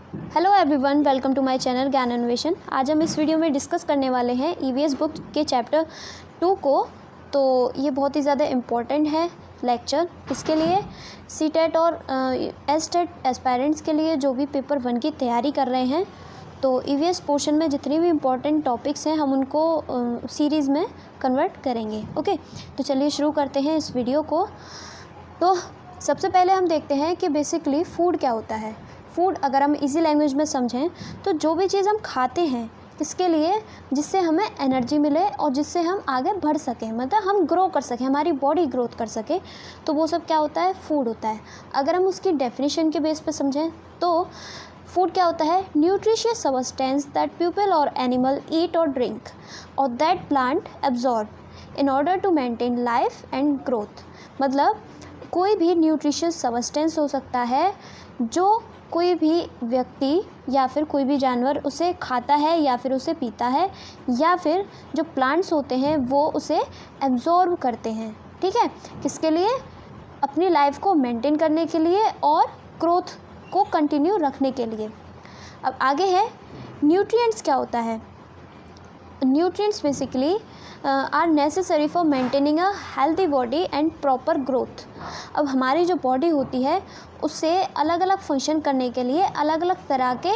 Hello everyone, welcome to my channel Gyan Anveshan. आज हम इस वीडियो में डिस्कस करने वाले हैं ईवीएस बुक के चैप्टर 2 को। तो ये बहुत ही ज़्यादा इम्पोर्टेंट है लेक्चर। इसके लिए सीटेट और एसटेट एस्पायरेंट्स के लिए जो भी पेपर 1 की तैयारी कर रहे हैं, तो ईवीएस पोर्शन में जितनी भी इम्पोर्टेंट टॉपिक्स हैं हम उनको सीरीज़ में कन्वर्ट करेंगे। ओके, तो चलिए शुरू करते हैं इस वीडियो को। तो सबसे पहले हम देखते हैं कि बेसिकली फ़ूड क्या होता है। फ़ूड अगर हम इजी लैंग्वेज में समझें तो जो भी चीज़ हम खाते हैं किसके लिए, जिससे हमें एनर्जी मिले और जिससे हम आगे बढ़ सकें, मतलब हम ग्रो कर सकें, हमारी बॉडी ग्रोथ कर सके, तो वो सब क्या होता है, फूड होता है। अगर हम उसकी डेफिनेशन के बेस पे समझें तो फूड क्या होता है, न्यूट्रिशियस सब्सटेंस दैट पीपल और एनिमल ईट और ड्रिंक और that plant absorb in order to maintain life and growth. मतलब कोई भी न्यूट्रिशियस सब्सटेंस हो सकता है जो कोई भी व्यक्ति या फिर कोई भी जानवर उसे खाता है या फिर उसे पीता है, या फिर जो प्लांट्स होते हैं वो उसे एब्जॉर्ब करते हैं। ठीक है, किसके लिए, अपनी लाइफ को मेंटेन करने के लिए और ग्रोथ को कंटिन्यू रखने के लिए। अब आगे है न्यूट्रिएंट्स क्या होता है। Nutrients basically are necessary for maintaining a healthy body and proper growth. अब हमारी जो बॉडी होती है उससे अलग अलग फंक्शन करने के लिए अलग अलग तरह के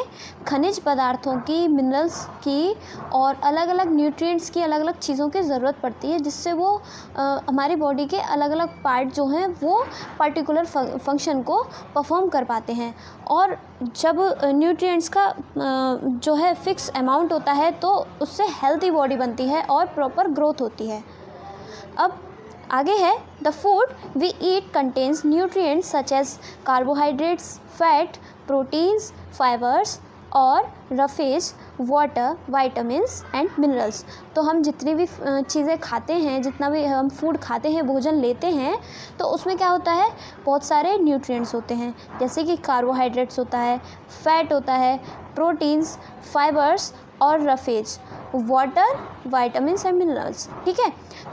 खनिज पदार्थों की, मिनरल्स की और अलग अलग न्यूट्रिएंट्स की, अलग अलग चीज़ों की ज़रूरत पड़ती है, जिससे वो हमारी बॉडी के अलग अलग पार्ट जो हैं वो पर्टिकुलर फंक्शन को परफॉर्म कर पाते हैं। और जब न्यूट्रिएंट्स का जो है फिक्स अमाउंट होता है तो उससे हेल्दी बॉडी बनती है और प्रॉपर ग्रोथ होती है। अब आगे है the food we eat contains nutrients such as carbohydrates, fat, proteins, fibres और roughage, water, vitamins and minerals. तो हम जितनी भी चीज़ें खाते हैं, जितना भी हम फूड खाते हैं, भोजन लेते हैं, तो उसमें क्या होता है, बहुत सारे न्यूट्रिएंट्स होते हैं, जैसे कि कार्बोहाइड्रेट्स होता है, फैट होता है, प्रोटीन्स, फाइबर्स और roughage, water, vitamins and minerals. ठीक है,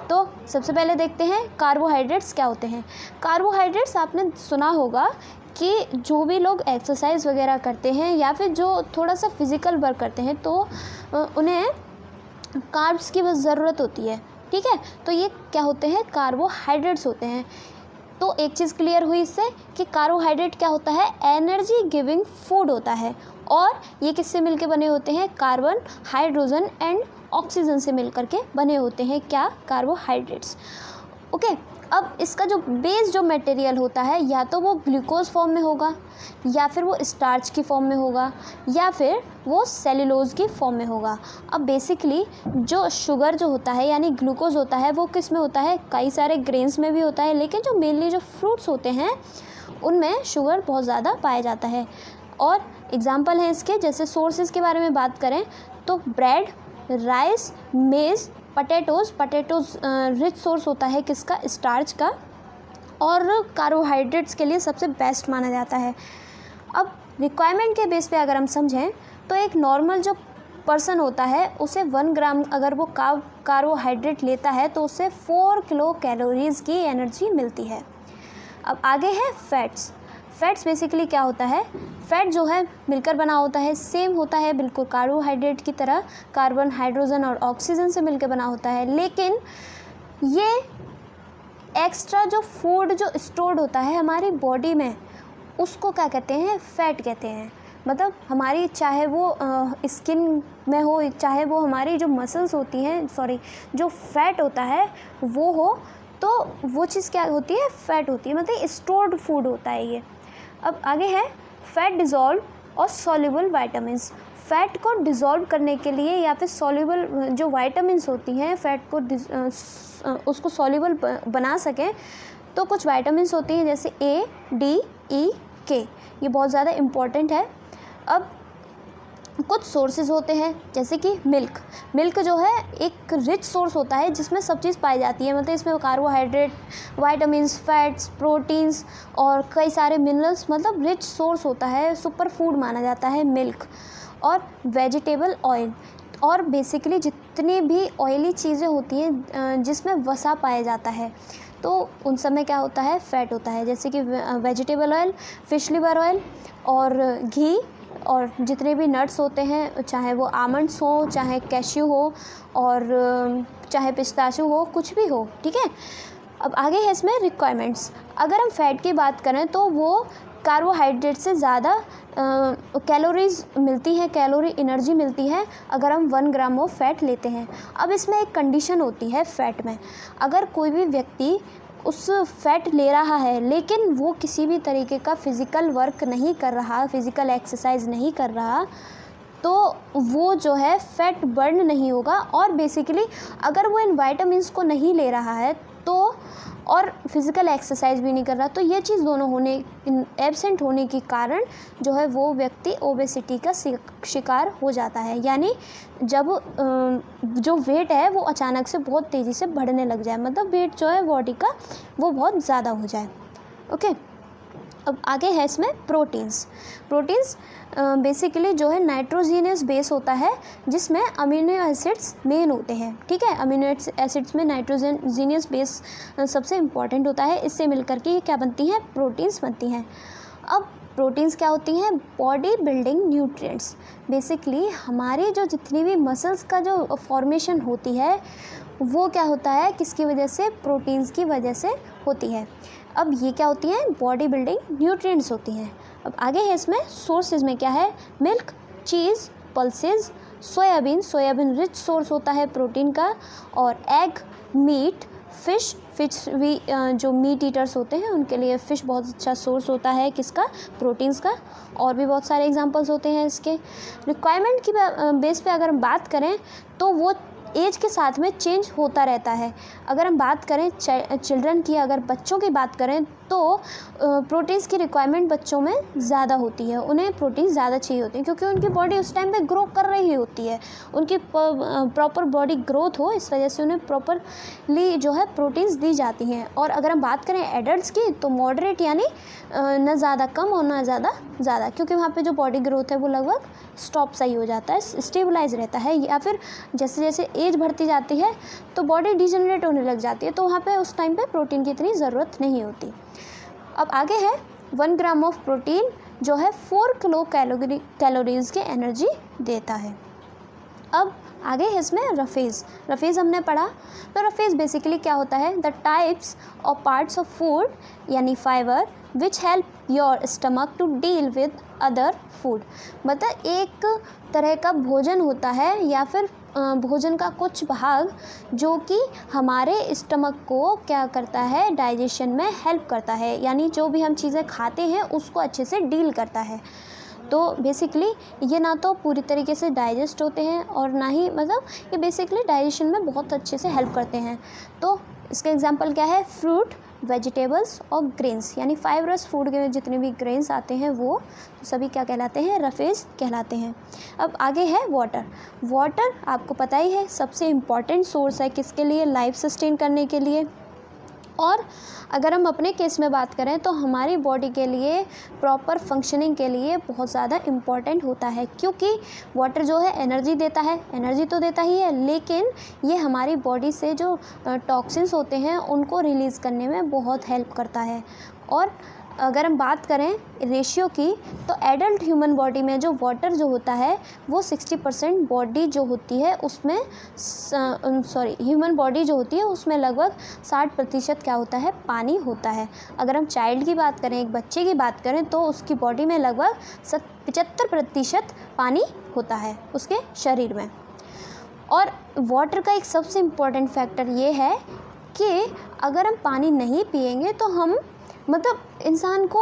तो सबसे पहले देखते हैं कार्बोहाइड्रेट्स क्या होते हैं। कार्बोहाइड्रेट्स आपने सुना होगा कि जो भी लोग एक्सरसाइज वगैरह करते हैं या फिर जो थोड़ा सा फिज़िकल वर्क करते हैं तो उन्हें कार्ब्स की बस ज़रूरत होती है। ठीक है, तो ये क्या होते हैं, कार्बोहाइड्रेट्स होते हैं। तो एक चीज़ क्लियर हुई इससे कि कार्बोहाइड्रेट क्या होता है, एनर्जी गिविंग फूड होता है। और ये किससे मिलके बने होते हैं, कार्बन, हाइड्रोजन एंड ऑक्सीजन से मिलकर के बने होते हैं क्या, कार्बोहाइड्रेट्स। ओके, अब इसका जो बेस जो मटेरियल होता है या तो वो ग्लूकोज फॉर्म में होगा, या फिर वो स्टार्च की फॉर्म में होगा, या फिर वो सेल्यूलोज की फॉर्म में होगा। अब बेसिकली जो शुगर जो होता है यानी ग्लूकोज होता है वो किस में होता है, कई सारे ग्रेन्स में भी होता है, लेकिन जो मेनली जो फ्रूट्स होते हैं उनमें शुगर बहुत ज़्यादा पाया जाता है। और एग्जाम्पल हैं इसके, जैसे सोर्सेज के बारे में बात करें तो ब्रेड, राइस, मेज़, पटेटोज़ रिच सोर्स होता है किसका, स्टार्च का, और कार्बोहाइड्रेट्स के लिए सबसे बेस्ट माना जाता है। अब रिक्वायरमेंट के बेस पे अगर हम समझें तो एक नॉर्मल जो पर्सन होता है उसे 1 ग्राम अगर वो कार्बोहाइड्रेट लेता है तो उससे 4 किलो कैलोरीज़ की एनर्जी मिलती है। अब आगे है फैट्स। फैट्स बेसिकली क्या होता है, फैट जो है मिलकर बना होता है, सेम होता है बिल्कुल कार्बोहाइड्रेट की तरह, कार्बन, हाइड्रोजन और ऑक्सीजन से मिलकर बना होता है, लेकिन ये एक्स्ट्रा जो फूड जो स्टोर्ड होता है हमारी बॉडी में उसको क्या कहते हैं, फैट कहते हैं। मतलब हमारी चाहे वो स्किन में हो, चाहे वो हमारी जो मसल्स होती हैं, जो फैट होता है वो हो, तो वो चीज़ क्या होती है, फैट होती है, मतलब स्टोर्ड फूड होता है ये। अब आगे है फैट डिज़ोल्व और सॉल्युबल वाइटामिन्स। फैट को डिज़ोल्व करने के लिए या फिर सॉल्युबल जो वाइटामिन्स होती हैं फैट को उसको सॉल्युबल बना सकें, तो कुछ वाइटामिन्स होती हैं जैसे ए, डी, ई, के, ये बहुत ज़्यादा इम्पॉर्टेंट है। अब कुछ सोर्सेज होते हैं जैसे कि मिल्क जो है एक रिच सोर्स होता है जिसमें सब चीज़ पाई जाती है, मतलब इसमें कार्बोहाइड्रेट, वाइटामिन्स, फैट्स, प्रोटीन्स और कई सारे मिनरल्स, मतलब रिच सोर्स होता है, सुपर फूड माना जाता है मिल्क। और वेजिटेबल ऑयल, और बेसिकली जितनी भी ऑयली चीज़ें होती हैं जिसमें वसा पाया जाता है तो उन सब में क्या होता है, फैट होता है, जैसे कि vegetable oil, fish liver oil और घी और जितने भी नट्स होते हैं, चाहे वो आमंड्स हो, चाहे कैश्यू हो, और चाहे पिस्ताशू हो, कुछ भी हो, ठीक है। अब आगे है इसमें रिक्वायरमेंट्स। अगर हम फैट की बात करें तो वो कार्बोहाइड्रेट से ज़्यादा कैलोरीज मिलती है, कैलोरी एनर्जी मिलती है अगर हम 1 ग्राम ऑफ फैट लेते हैं। अब इसमें एक कंडीशन होती है फैट में, अगर कोई भी व्यक्ति उस फैट ले रहा है लेकिन वो किसी भी तरीके का फिज़िकल वर्क नहीं कर रहा, फिज़िकल एक्सरसाइज नहीं कर रहा, तो वो जो है फैट बर्न नहीं होगा। और बेसिकली अगर वो इन वाइटामिन्स को नहीं ले रहा है तो, और फिज़िकल एक्सरसाइज भी नहीं कर रहा, तो ये चीज़ दोनों होने एब्सेंट होने के कारण जो है वो व्यक्ति ओबेसिटी का शिकार हो जाता है। यानी जब जो वेट है वो अचानक से बहुत तेज़ी से बढ़ने लग जाए, मतलब वेट जो है बॉडी का वो बहुत ज़्यादा हो जाए। ओके, अब आगे है इसमें प्रोटीन्स। बेसिकली जो है नाइट्रोजीनियस बेस होता है जिसमें अमीनो एसिड्स मेन होते हैं, ठीक है। अमीनो एसिड्स में नाइट्रोजीनियस बेस सबसे इम्पॉर्टेंट होता है, इससे मिलकर के ये क्या बनती हैं, प्रोटीन्स बनती हैं। अब प्रोटीन्स क्या होती हैं, बॉडी बिल्डिंग न्यूट्रिएंट्स। बेसिकली हमारे जो जितनी भी मसल्स का जो फॉर्मेशन होती है वो क्या होता है, किसकी वजह से, प्रोटीन्स की वजह से होती है। अब ये क्या होती हैं, बॉडी बिल्डिंग न्यूट्रिएंट्स होती हैं। अब आगे है इसमें सोर्सेज में क्या है, मिल्क, चीज़, पल्सेस, सोयाबीन रिच सोर्स होता है प्रोटीन का, और एग, मीट, फिश भी जो मीट ईटर्स होते हैं उनके लिए फ़िश बहुत अच्छा सोर्स होता है, किसका, प्रोटीन्स का। और भी बहुत सारे एग्जांपल्स होते हैं इसके। रिक्वायरमेंट की बेस पे अगर हम बात करें तो वो एज के साथ में चेंज होता रहता है। अगर हम बात करें चिल्ड्रन की, अगर बच्चों की बात करें तो प्रोटीन्स की रिक्वायरमेंट बच्चों में ज़्यादा होती है, उन्हें प्रोटीन ज़्यादा चाहिए होती है क्योंकि उनकी बॉडी उस टाइम पे ग्रो कर रही होती है, उनकी प्रॉपर बॉडी ग्रोथ हो, इस वजह से उन्हें प्रॉपरली जो है प्रोटीन्स दी जाती हैं। और अगर हम बात करें एडल्ट्स की तो मॉडरेट, यानी न ज़्यादा कम और न ज़्यादा, क्योंकि वहाँ पे जो बॉडी ग्रोथ है वो लगभग स्टॉप सा ही हो जाता है, स्टेबलाइज रहता है। या फिर जैसे जैसे एज बढ़ती जाती है तो बॉडी डिजनरेट होने लग जाती है, तो वहाँ पे उस टाइम पे प्रोटीन की इतनी ज़रूरत नहीं होती। अब आगे है 1 ग्राम ऑफ प्रोटीन जो है 4 किलो कैलोरीज की एनर्जी देता है। अब आगे है इसमें रफेज हमने पढ़ा। तो रफेज बेसिकली क्या होता है, द टाइप्स और पार्ट्स ऑफ फूड यानी fibre which help your stomach to deal with other food. मतलब एक तरह का भोजन होता है या फिर भोजन का कुछ भाग जो कि हमारे स्टमक को क्या करता है, डाइजेशन में हेल्प करता है, यानी जो भी हम चीज़ें खाते हैं उसको अच्छे से डील करता है। तो बेसिकली ये ना तो पूरी तरीके से डाइजेस्ट होते हैं और ना ही, मतलब ये बेसिकली डाइजेशन में बहुत अच्छे से हेल्प करते हैं। तो इसके एग्जांपल क्या है, फ्रूट, वेजिटेबल्स और ग्रेन्स, यानी फाइबरस फूड के जितने भी ग्रेन्स आते हैं वो सभी क्या कहलाते हैं, रफेज कहलाते हैं। अब आगे है वाटर आपको पता ही है सबसे इम्पॉर्टेंट सोर्स है किसके लिए, लाइफ सस्टेन करने के लिए। और अगर हम अपने केस में बात करें तो हमारी बॉडी के लिए प्रॉपर फंक्शनिंग के लिए बहुत ज़्यादा इम्पॉर्टेंट होता है, क्योंकि वाटर जो है एनर्जी देता है, एनर्जी तो देता ही है, लेकिन ये हमारी बॉडी से जो टॉक्सिन्स होते हैं उनको रिलीज़ करने में बहुत हेल्प करता है। और अगर हम बात करें रेशियो की तो एडल्ट ह्यूमन बॉडी में जो वाटर जो होता है वो 60% बॉडी जो होती है उसमें ह्यूमन बॉडी जो होती है उसमें लगभग 60% क्या होता है, पानी होता है। अगर हम चाइल्ड की बात करें, एक बच्चे की बात करें, तो उसकी बॉडी में लगभग 75% पानी होता है उसके शरीर में। और वाटर का एक सबसे इम्पॉर्टेंट फैक्टर ये है कि अगर हम पानी नहीं पिएंगे तो हम, मतलब इंसान को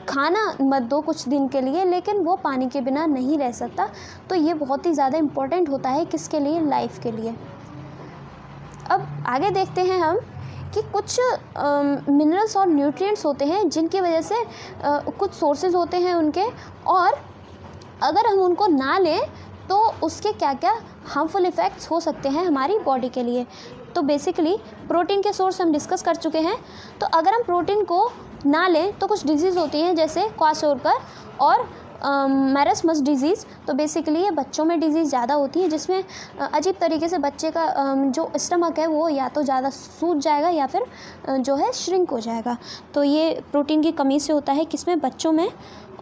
खाना मत दो कुछ दिन के लिए, लेकिन वो पानी के बिना नहीं रह सकता। तो ये बहुत ही ज़्यादा इम्पोर्टेंट होता है किसके लिए, लाइफ के लिए। अब आगे देखते हैं हम कि कुछ मिनरल्स और न्यूट्रिएंट्स होते हैं जिनकी वजह से कुछ सोर्सेज होते हैं उनके, और अगर हम उनको ना लें तो उसके क्या क्या हार्मफुल इफ़ेक्ट्स हो सकते हैं हमारी बॉडी के लिए। तो बेसिकली प्रोटीन के सोर्स हम डिस्कस कर चुके हैं। तो अगर हम प्रोटीन को ना लें तो कुछ डिजीज़ होती हैं जैसे क्वाशोरकर और मैरस्मस डिजीज़। तो बेसिकली ये बच्चों में डिजीज़ ज़्यादा होती है जिसमें अजीब तरीके से बच्चे का जो स्टमक है वो या तो ज़्यादा सूज जाएगा या फिर जो है श्रिंक हो जाएगा। तो ये प्रोटीन की कमी से होता है किसमें, बच्चों में।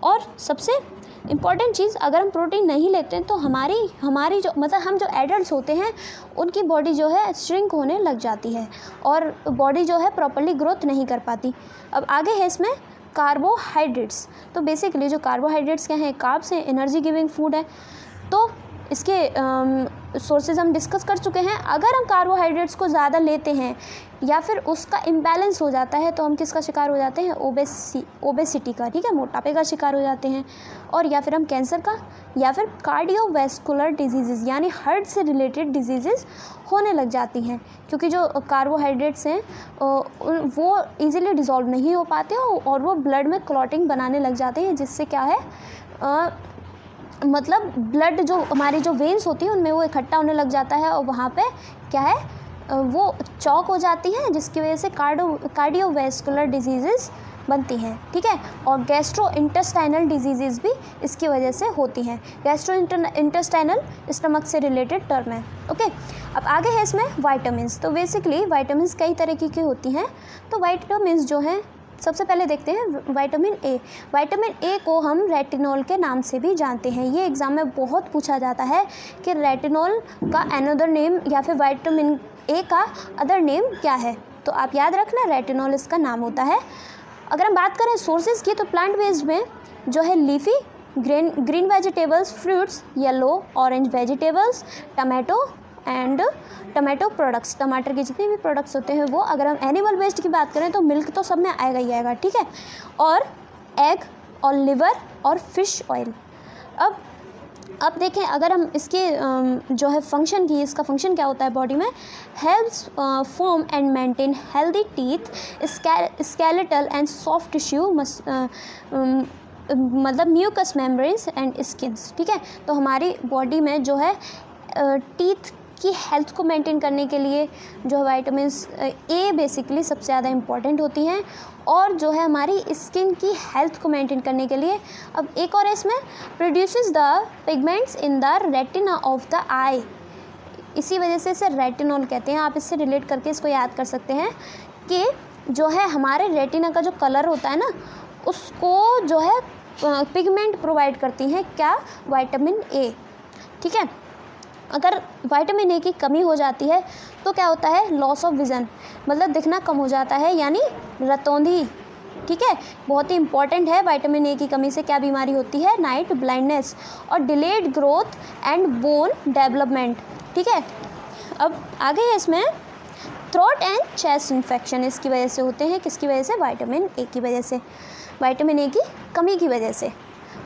और सबसे इम्पॉर्टेंट चीज़, अगर हम प्रोटीन नहीं लेते हैं तो हमारी जो मतलब हम जो एडल्ट होते हैं उनकी बॉडी जो है श्रिंक होने लग जाती है और बॉडी जो है प्रॉपर्ली ग्रोथ नहीं कर पाती। अब आगे है इसमें कार्बोहाइड्रेट्स। तो बेसिकली जो कार्बोहाइड्रेट्स क्या हैं, कार्ब्स हैं, एनर्जी गिविंग फूड है। तो इसके सोर्सेज हम डिस्कस कर चुके हैं। अगर हम कार्बोहाइड्रेट्स को ज़्यादा लेते हैं या फिर उसका इम्बैलेंस हो जाता है तो हम किसका शिकार हो जाते हैं, ओबेसिटी का, ठीक है, मोटापे का शिकार हो जाते हैं, और या फिर हम कैंसर का या फिर कार्डियोवैस्कुलर डिजीज़ यानी हार्ट से रिलेटेड डिजीज़ होने लग जाती हैं, क्योंकि जो कार्बोहाइड्रेट्स हैं वो इजीली डिज़ोल्व नहीं हो पाते और वो ब्लड में क्लॉटिंग बनाने लग जाते हैं, जिससे क्या है मतलब ब्लड जो हमारी जो वेन्स होती है उनमें वो इकट्ठा होने लग जाता है और वहाँ पे क्या है वो चौक हो जाती है, जिसकी वजह से कार्डियोवैस्कुलर डिजीज़ बनती हैं, ठीक है। और गैस्ट्रो इंटेस्टाइनल डिजीज़ भी इसकी वजह से होती हैं। गैस्ट्रो इंटेस्टाइनल स्टमक से रिलेटेड टर्म है, ओके। अब आगे है इसमें वाइटामिन्स। तो बेसिकली वाइटामिन्स कई तरीके की होती हैं। तो वाइटामिन्स जो हैं, सबसे पहले देखते हैं विटामिन ए। विटामिन ए को हम रेटिनॉल के नाम से भी जानते हैं। ये एग्ज़ाम में बहुत पूछा जाता है कि रेटिनॉल का अनदर नेम या फिर विटामिन ए का अदर नेम क्या है। तो आप याद रखना, रेटिनॉल इसका नाम होता है। अगर हम बात करें सोर्सेज की, तो प्लांट बेस्ड में जो है leafy green vegetables, fruits, yellow orange vegetables, tomato products, टमाटर के जितने भी प्रोडक्ट्स होते हैं वो। अगर हम एनिमल वेस्ट की बात करें तो मिल्क तो सब में आएगा ही आएगा, ठीक है, और एग और लिवर और फिश ऑयल। अब देखें, अगर हम इसके जो है फंक्शन की, इसका फंक्शन क्या होता है बॉडी में, helps form and maintain healthy teeth, skeletal and soft tissue, मतलब म्यूकस मेम्ब्रेन्स एंड स्किन्स, ठीक है। तो हमारी बॉडी में जो है टीथ की हेल्थ को मेंटेन करने के लिए जो विटामिन्स ए बेसिकली सबसे ज़्यादा इम्पॉर्टेंट होती हैं, और जो है हमारी स्किन की हेल्थ को मेंटेन करने के लिए। अब एक और इसमें produces the pigments in the retina of the eye, इसी वजह से इसे रेटिनॉल कहते हैं। आप इससे रिलेट करके इसको याद कर सकते हैं कि जो है हमारे रेटिना का जो कलर होता है ना, उसको जो है पिगमेंट प्रोवाइड करती हैं क्या, विटामिन ए, ठीक है। अगर विटामिन ए की कमी हो जाती है तो क्या होता है, लॉस ऑफ विज़न, मतलब दिखना कम हो जाता है, यानी रतौंधी, ठीक है। बहुत ही इंपॉर्टेंट है। विटामिन ए की कमी से क्या बीमारी होती है, नाइट ब्लाइंडनेस और delayed growth and bone development, ठीक है। अब आगे है इसमें थ्रोट एंड चेस्ट इन्फेक्शन, इसकी वजह से होते हैं, किसकी वजह से, विटामिन ए की वजह से, विटामिन ए की कमी की वजह से।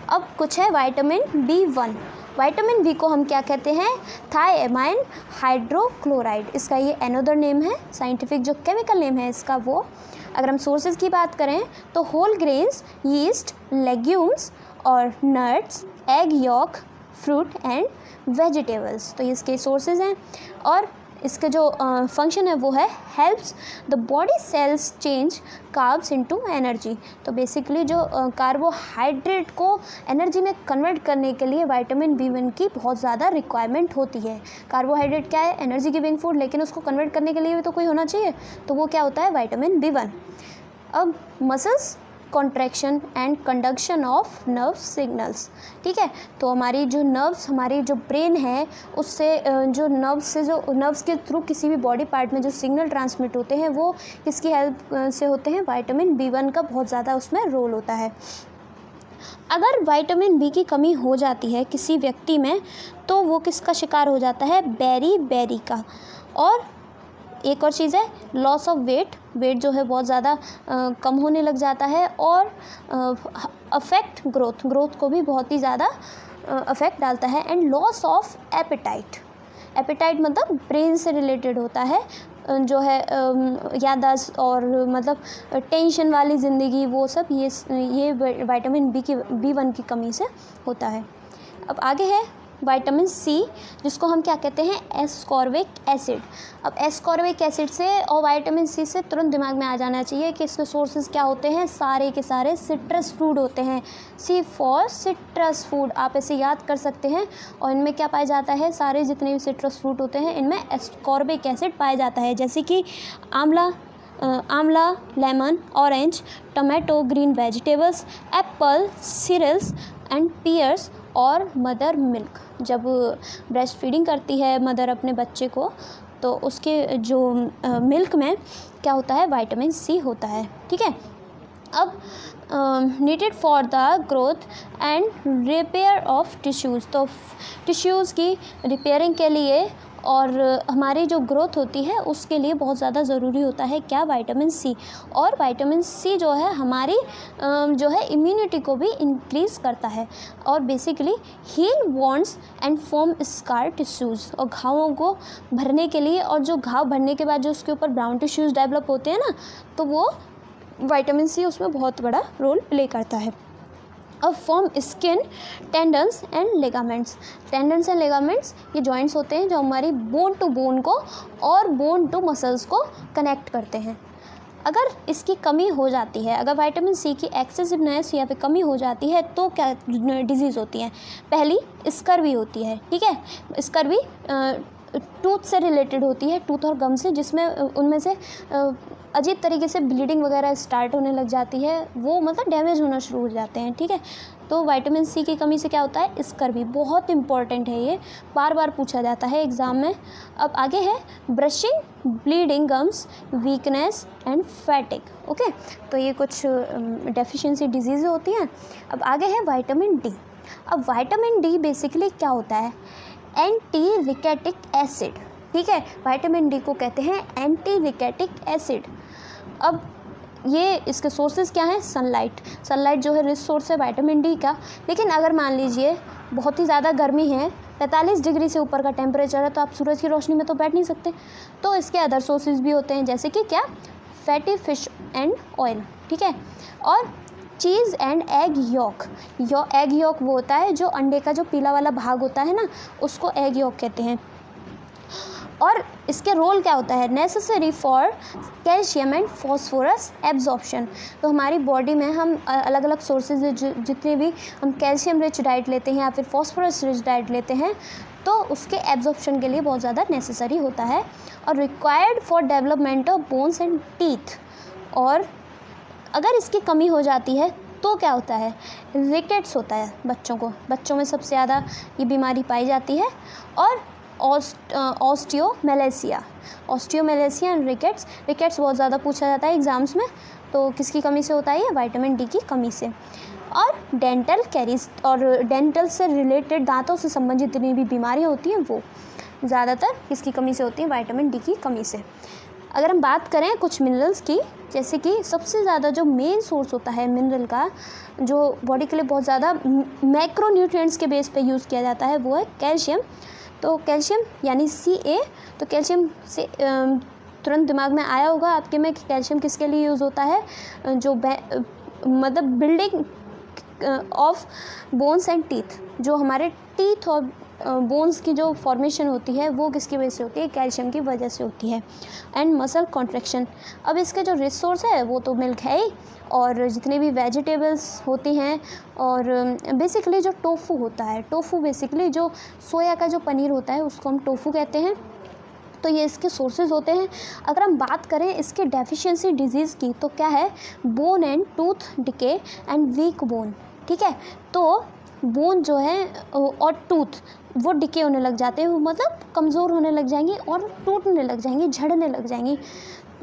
अब कुछ है विटामिन B1। विटामिन बी को हम क्या कहते हैं, थायमाइन हाइड्रोक्लोराइड, इसका ये अनदर नेम है, साइंटिफिक जो केमिकल नेम है इसका वो। अगर हम सोर्सेज की बात करें तो होल ग्रेन्स, यीस्ट, लेग्यूम्स और nuts, egg York, fruit and vegetables, तो इसके सोर्सेज हैं। और इसके जो फंक्शन है वो है helps the body cells change carbs into energy. तो बेसिकली जो कार्बोहाइड्रेट को एनर्जी में कन्वर्ट करने के लिए विटामिन B1 की बहुत ज़्यादा रिक्वायरमेंट होती है। कार्बोहाइड्रेट क्या है, एनर्जी गिविंग फूड, लेकिन उसको कन्वर्ट करने के लिए भी तो कोई होना चाहिए, तो वो क्या होता है, विटामिन B1। अब muscles contraction and conduction of nerve signals, ठीक है। तो हमारी जो नर्व्स, हमारी जो ब्रेन है उससे जो नर्व्स के थ्रू किसी भी बॉडी पार्ट में जो सिग्नल ट्रांसमिट होते हैं वो किसकी हेल्प से होते हैं, विटामिन B1 का बहुत ज़्यादा उसमें रोल होता है। अगर विटामिन बी की कमी हो जाती है किसी व्यक्ति में तो वो किसका शिकार हो जाता है, बेरी का। और एक और चीज़ है लॉस ऑफ वेट जो है बहुत ज़्यादा कम होने लग जाता है, और अफेक्ट ग्रोथ को भी बहुत ही ज़्यादा अफेक्ट डालता है। एंड लॉस ऑफ एपेटाइट मतलब ब्रेन से रिलेटेड होता है, जो है याददाश्त और मतलब टेंशन वाली ज़िंदगी, वो सब ये विटामिन B1 की कमी से होता है। अब आगे है विटामिन सी, जिसको हम क्या कहते हैं, एस्कॉर्बिक एसिड। अब एस्कॉर्बिक एसिड से और विटामिन सी से तुरंत दिमाग में आ जाना चाहिए कि इसके सोर्सेज क्या होते हैं, सारे के सारे सिट्रस फ्रूट होते हैं। सी फॉर सिट्रस फूड, आप ऐसे याद कर सकते हैं। और इनमें क्या पाया जाता है, सारे जितने भी सिट्रस फ्रूट होते हैं इनमें एस्कॉर्बिक एसिड पाया जाता है, जैसे कि आंवला, lemon, orange, tomato, green vegetables, apple, cereals and pears और मदर मिल्क। जब ब्रेस्ट फीडिंग करती है मदर अपने बच्चे को तो उसके जो मिल्क में क्या होता है, विटामिन सी होता है। ठीक है, अब needed for the growth and repair of tissues, तो टिश्यूज़ की रिपेयरिंग के लिए और हमारी जो ग्रोथ होती है उसके लिए बहुत ज़्यादा ज़रूरी होता है क्या, विटामिन सी। और विटामिन सी जो है हमारी जो है इम्यूनिटी को भी इंक्रीज़ करता है और basically heal wounds and form scar tissues, और घावों को भरने के लिए, और जो घाव भरने के बाद जो उसके ऊपर ब्राउन टिश्यूज़ डेवलप होते हैं ना, तो वो विटामिन सी उसमें बहुत बड़ा रोल प्ले करता है। अब form skin, tendons and ligaments. Tendons and ligaments ये जॉइंट्स होते हैं जो हमारी बोन टू बोन को और बोन टू मसल्स को कनेक्ट करते हैं। अगर इसकी कमी हो जाती है, अगर विटामिन सी की एक्सेसिवनेस या फिर कमी हो जाती है तो क्या डिजीज़ होती है। पहली स्कर्वी होती है। ठीक है, स्कर्वी टूथ से रिलेटेड होती है, टूथ और गम से, जिसमें उनमें से अजीब तरीके से ब्लीडिंग वगैरह स्टार्ट होने लग जाती है, वो मतलब डैमेज होना शुरू हो जाते हैं। ठीक है, तो विटामिन सी की कमी से क्या होता है, स्कर्वी। बहुत इंपॉर्टेंट है, ये बार बार पूछा जाता है एग्ज़ाम में। अब आगे है brushing, bleeding gums, weakness and फैटिक। Okay, तो ये कुछ डेफिशिएंसी डिजीज़ होती हैं। अब आगे है विटामिन डी। अब विटामिन डी बेसिकली क्या होता है, एंटी रिकेटिक एसिड। ठीक है, विटामिन डी को कहते हैं एंटी रिकेटिक एसिड। अब ये इसके सोर्सेज क्या हैं, सनलाइट। सनलाइट जो है रिच सोर्स है विटामिन डी का। लेकिन अगर मान लीजिए बहुत ही ज़्यादा गर्मी है, 45 डिग्री से ऊपर का टेम्परेचर है, तो आप सूरज की रोशनी में तो बैठ नहीं सकते, तो इसके अदर सोर्सेज भी होते हैं, जैसे कि क्या, फैटी फिश एंड ऑयल। ठीक है, और cheese and egg yolk. Egg yolk वो होता है जो अंडे का जो पीला वाला भाग होता है ना, उसको एग यॉक कहते हैं। और इसके रोल क्या होता है, necessary for calcium and phosphorus absorption. तो हमारी बॉडी में हम अलग अलग सोर्सेज जितने भी हम कैल्शियम रिच डाइट लेते हैं या फिर फॉस्फोरस रिच डाइट लेते हैं, तो उसके एब्जॉर्प्शन के लिए बहुत ज़्यादा नेसेसरी होता है। और required for development of bones and teeth. और अगर इसकी कमी हो जाती है तो क्या होता है, रिकेट्स होता है बच्चों में सबसे ज़्यादा ये बीमारी पाई जाती है। और ऑस्टियोमेलेसिया एंड रिकेट्स बहुत ज़्यादा पूछा जाता है एग्ज़ाम्स में। तो किसकी कमी से होता है ये, विटामिन डी की कमी से। और डेंटल कैरीज, और डेंटल से रिलेटेड दांतों से संबंधित जितनी भी बीमारियाँ होती हैं वो ज़्यादातर किसकी कमी से होती हैं, विटामिन डी की कमी से। अगर हम बात करें कुछ मिनरल्स की, जैसे कि सबसे ज़्यादा जो मेन सोर्स होता है मिनरल का, जो बॉडी के लिए बहुत ज़्यादा मैक्रोन्यूट्रिएंट्स के बेस पे यूज़ किया जाता है, वो है कैल्शियम। तो कैल्शियम यानी Ca। तो कैल्शियम से तुरंत दिमाग में आया होगा आपके में कि कैल्शियम किसके लिए यूज़ होता है, जो मतलब building of bones and teeth, जो हमारे टीथ और बोन्स की जो फॉर्मेशन होती है वो किसकी वजह से होती है, कैल्शियम की वजह से होती है। And muscle contraction. अब इसके जो रिसोर्स है वो तो मिल्क है ही, और जितने भी वेजिटेबल्स होती हैं, और बेसिकली जो टोफू होता है, टोफू बेसिकली जो सोया का जो पनीर होता है उसको हम टोफू कहते हैं। तो ये इसके सोर्सेज होते हैं। अगर हम बात करें इसके डेफिशिएंसी डिजीज़ की, तो क्या है, bone and tooth decay and weak bone. ठीक है, तो बोन जो है और टूथ वो डिके होने लग जाते हैं, वो मतलब कमज़ोर होने लग जाएंगी और टूटने लग जाएंगी, झड़ने लग जाएंगी।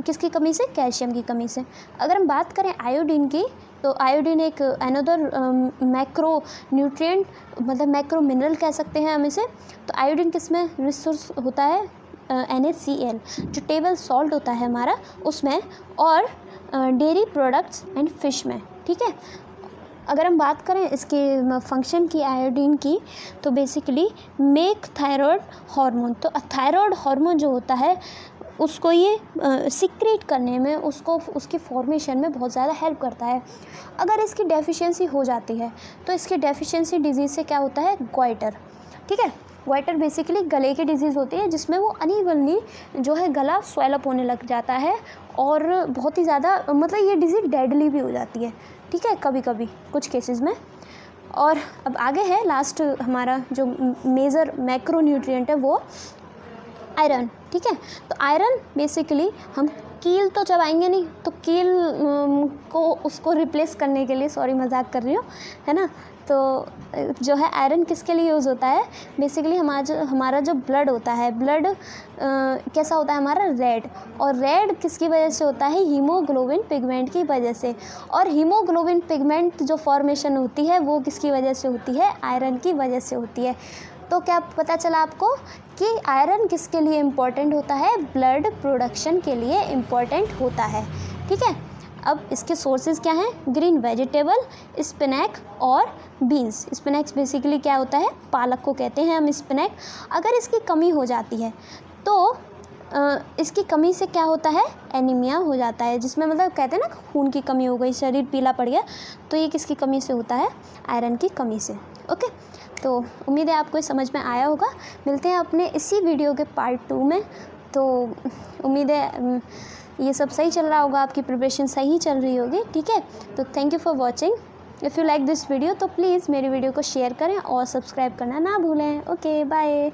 किसकी कमी से, कैल्शियम की कमी से। अगर हम बात करें आयोडीन की, तो आयोडीन एक अनदर मैक्रो न्यूट्रिएंट, मतलब मैक्रो मिनरल कह सकते हैं हम इसे। तो आयोडीन किसमें रिसोर्स होता है, NaCl, जो टेबल सॉल्ट होता है हमारा उसमें, और डेयरी प्रोडक्ट्स एंड फिश में। ठीक है, अगर हम बात करें इसके फंक्शन की आयोडीन की, तो बेसिकली मेक थायराइड हार्मोन। तो थायराइड हार्मोन जो होता है उसको ये सिक्रेट करने में, उसको उसकी फॉर्मेशन में बहुत ज़्यादा हेल्प करता है। अगर इसकी डेफिशिएंसी हो जाती है तो इसकी डेफिशिएंसी डिजीज़ से क्या होता है, गोइटर। ठीक है, गोइटर बेसिकली गले की डिजीज़ होती है, जिसमें वो अनइवनली जो है गला स्वेल अप होने लग जाता है, और बहुत ही ज़्यादा मतलब ये डिजीज़ डेडली भी हो जाती है। ठीक है, कभी कभी कुछ केसेस में। और अब आगे है लास्ट हमारा जो मेजर मैक्रोन्यूट्रिएंट है वो आयरन। ठीक है, तो आयरन बेसिकली हम कील तो चबाएंगे नहीं, तो कील को उसको रिप्लेस करने के लिए, सॉरी मजाक कर रही हूँ, है ना, तो जो है आयरन किसके लिए यूज़ होता है, बेसिकली हमारा जो ब्लड होता है, ब्लड कैसा होता है हमारा, रेड, और रेड किसकी वजह से होता है, हीमोग्लोबिन पिगमेंट की वजह से, और हीमोग्लोबिन पिगमेंट जो फॉर्मेशन होती है वो किसकी वजह से होती है, आयरन की वजह से होती है। तो क्या पता चला आपको कि आयरन किसके लिए इम्पॉर्टेंट होता है, ब्लड प्रोडक्शन के लिए इम्पॉर्टेंट होता है, ठीक है। अब इसके सोर्सेज क्या हैं, ग्रीन वेजिटेबल, स्पिनैक और बीन्स। स्पिनैक्स बेसिकली क्या होता है, पालक को कहते हैं हम स्पिनैक। अगर इसकी कमी हो जाती है तो इसकी कमी से क्या होता है, एनीमिया हो जाता है, जिसमें मतलब कहते हैं ना खून की कमी हो गई, शरीर पीला पड़ गया, तो ये किसकी कमी से होता है, आयरन की कमी से। ओके, तो उम्मीद है आपको समझ में आया होगा। मिलते हैं अपने इसी वीडियो के पार्ट 2 में। तो उम्मीद है ये सब सही चल रहा होगा, आपकी प्रिपरेशन सही चल रही होगी, ठीक है। तो thank you for watching. If you like this video तो प्लीज़ मेरी वीडियो को शेयर करें और सब्सक्राइब करना ना भूलें। Okay, bye.